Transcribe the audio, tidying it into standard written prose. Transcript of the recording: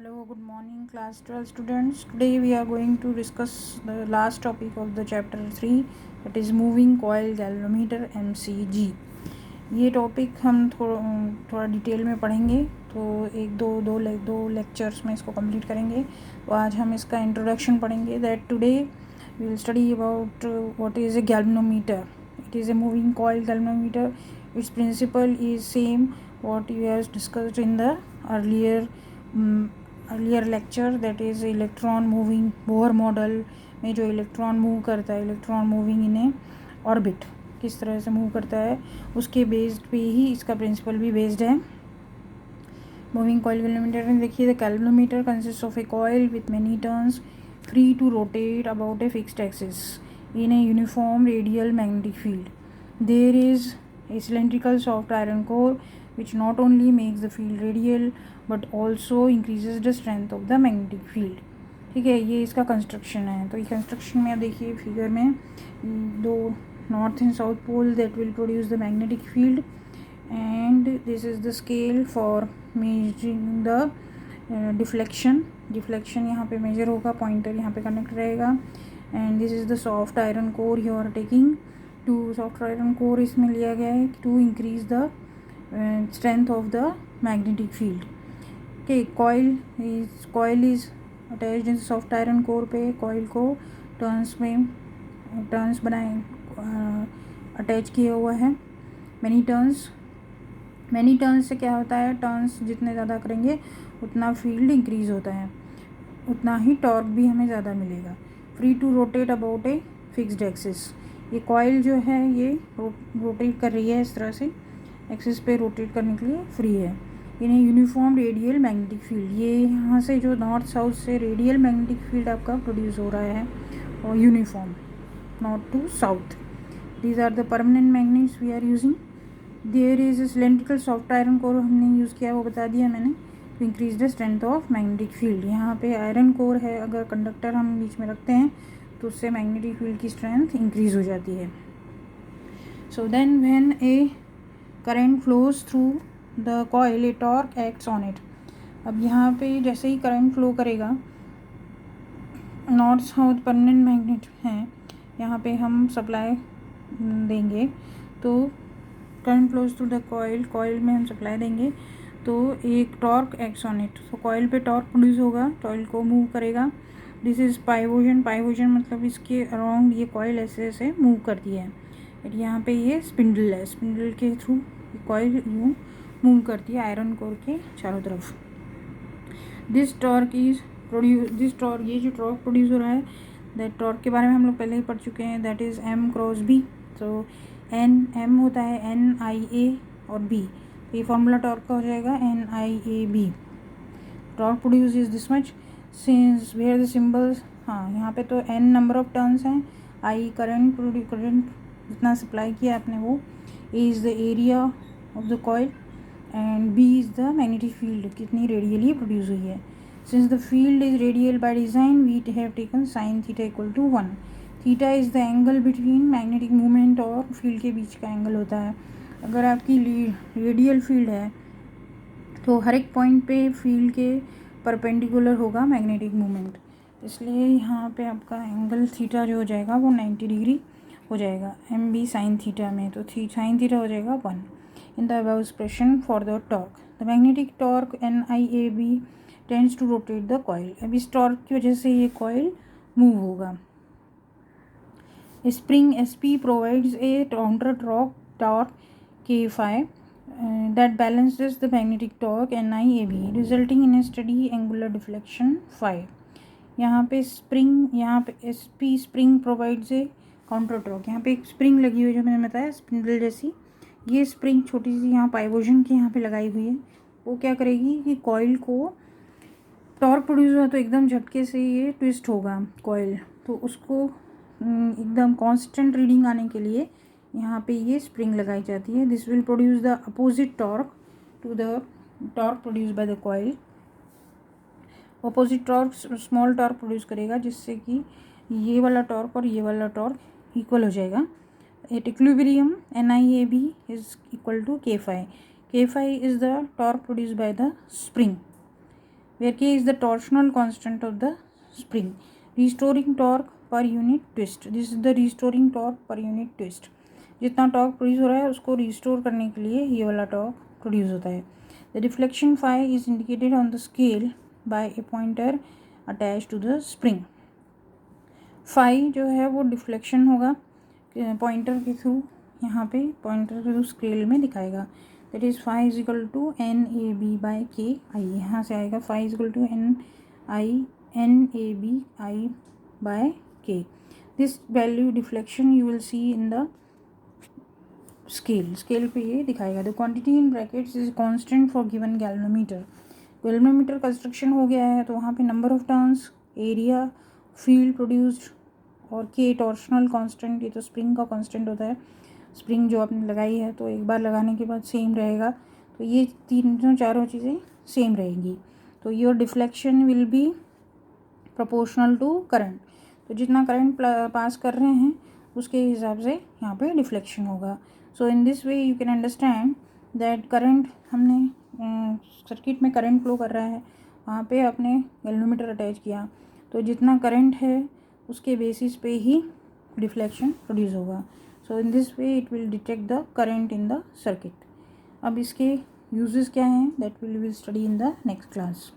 Hello, good morning, class 12 students. Today we are going to discuss the last topic of the chapter 3, that is moving coil galvanometer MCG. ये topic हम थोड़ा detail में पढ़ेंगे, तो एक दो lectures में इसको कंप्लीट करेंगे. तो आज हम इसका इंट्रोडक्शन पढ़ेंगे. That today we will study about what is a galvanometer. It is a moving coil galvanometer. Its principle is same what you have discussed in the earlier lecture, that is electron moving Bohr model में जो electron move करता है, electron moving in A orbit किस तरह से move करता है, उसके बेस्ड पे ही इसका प्रिंसिपल भी बेस्ड है. मूविंग कॉइल गैल्वेनोमीटर में देखिए, the galvanometer consist of a coil with many turns free to rotate about a fixed axis in a uniform radial magnetic field. There is a cylindrical soft iron core which not only makes the field radial but also increases the strength of the magnetic field. ठीक है, ये इसका construction है. तो ये construction में आप देखिए फिगर में दो north and south pole that will produce the magnetic field, and this is the scale for measuring the deflection यहाँ पे मेजर होगा, पॉइंटर यहाँ पे कनेक्ट रहेगा. And this is the soft iron core you are taking. To soft iron core इसमें लिया गया है to increase the strength of the magnetic field. Okay, coil is attached in soft iron core पे. Coil को turns बनाए attach किया हुआ है. मैनी टर्न्स से क्या होता है, टर्न्स जितने ज़्यादा करेंगे उतना फील्ड इंक्रीज होता है, उतना ही टॉर्क भी हमें ज़्यादा मिलेगा. Free to rotate about a fixed axis. ये कॉइल जो है ये रोटेट कर रही है इस तरह से, एक्सिस पे रोटेट करने के लिए फ्री है. इन्हें यूनिफॉर्म रेडियल मैग्नेटिक फील्ड, ये यहाँ से जो नॉर्थ साउथ से रेडियल मैग्नेटिक फील्ड आपका प्रोड्यूस हो रहा है और uniform, north to south. These are the permanent magnets we are using. There is a cylindrical soft iron core हमने यूज़ किया, वो बता दिया मैंने, to increase the strength of magnetic field. यहाँ पे आयरन कोर है, अगर कंडक्टर हम बीच में रखते हैं तो उससे मैग्नेटिक फील्ड की स्ट्रेंथ इंक्रीज हो जाती है. So then when a current flows through the coil a torque acts on it. अब यहाँ पे जैसे ही करंट फ्लो करेगा, नॉर्थ साउथ परमानेंट मैग्नेट हैं, यहाँ पे हम सप्लाई देंगे तो current flows through the coil में हम सप्लाई देंगे तो एक टॉर्क एक्ट्स ऑन इट. तो कॉइल पे टॉर्क प्रोड्यूस होगा, कॉइल को मूव करेगा. दिस इज़ पाइवोजन मतलब इसके अराउंड ये कॉइल ऐसे ऐसे मूव करती है. यहाँ पे ये स्पिंडल है, स्पिंडल के थ्रू कॉइल यूँ मूव करती है आयरन कोर के चारों तरफ. ये जो टॉर्क प्रोड्यूस हो रहा है, दैट टॉर्क के बारे में हम लोग पहले ही पढ़ चुके हैं, that is M cross B. तो M होता है NIA और B, ये फार्मूला टॉर्क का हो जाएगा NIAB. Torque produce is this much since where the symbols. हाँ, यहाँ पे तो N नंबर ऑफ टर्न्स हैं, I करंट जितना सप्लाई किया आपने वो, A is the area of the coil and B is the magnetic field, कितनी रेडियली प्रोड्यूस हुई है. Since the field is radial by design we have taken sine theta equal to 1. Theta is the angle between magnetic movement और field के बीच का angle होता है. अगर आपकी रेडियल फील्ड है तो हर एक पॉइंट पे फील्ड के परपेंडिकुलर होगा मैग्नेटिक मूवमेंट, इसलिए यहाँ पे आपका एंगल थीटा जो हो जाएगा वो 90 डिग्री हो जाएगा MB साइन थीटा में. तो साइन थीटा हो जाएगा 1. In the above expression for the torque, the magnetic torque NIAB tends to rotate the coil. अब इस टॉर्क की वजह से ये कॉइल मूव होगा. Spring SP provides a counter torque K phi that balances the magnetic torque NIAB resulting in a steady angular deflection phi. यहाँ पे SP spring provides a counter torque. यहाँ पे एक स्प्रिंग लगी हुई है जो मैंने बताया स्पिंडल जैसी. ये स्प्रिंग छोटी सी यहाँ पाइवोजन की यहाँ पे लगाई हुई है. वो क्या करेगी कि कॉइल को टॉर्क प्रोड्यूस हुआ तो एकदम झटके से ये ट्विस्ट होगा कॉइल, तो उसको एकदम कांस्टेंट रीडिंग आने के लिए यहाँ पे ये स्प्रिंग लगाई जाती है. This will produce the opposite torque to the torque produce by the coil. Opposite torque small torque produce करेगा जिससे कि ये वाला टॉर्क और ये वाला टॉर्क इक्वल हो जाएगा. At equilibrium NIAB is equal to K phi. K phi is the torque produce by the spring. where K is the torsional constant of the spring. Restoring torque per unit twist. This is the restoring torque per unit twist. जितना torque produce हो रहा है उसको restore करने के लिए ये वाला टॉर्क प्रोड्यूस होता है. The deflection phi is indicated on the scale by a pointer attach to the spring. Phi जो है वो डिफ्लेक्शन होगा पॉइंटर के थ्रू, यहाँ पे पॉइंटर के थ्रू स्केल में दिखाएगा. That is phi is equal to NAB/KI. यहाँ से आएगा phi is equal to NABI/K. This value deflection you will see in the scale पे ये दिखाएगा. The quantity in brackets is constant for given galvanometer. Galvanometer construction हो गया है तो वहाँ पे number of turns, area, field produced और के टॉर्शनल कांस्टेंट. ये तो स्प्रिंग का कांस्टेंट होता है. स्प्रिंग जो आपने लगाई है तो एक बार लगाने के बाद सेम रहेगा, तो ये तीनों चारों चीज़ें सेम रहेंगी. तो your deflection will be proportional to current. तो जितना करंट पास कर रहे हैं उसके हिसाब से यहाँ पे डिफ्लेक्शन होगा. So in this way you can understand that current, हमने सर्किट में करंट फ्लो कर रहा है, वहाँ पे आपने गैल्वेनोमीटर अटैच किया तो जितना करंट है उसके बेसिस पे ही डिफ्लेक्शन प्रोड्यूस होगा. So in this way it will detect the current in the circuit. अब इसके यूजेस क्या हैं that will study in the next class.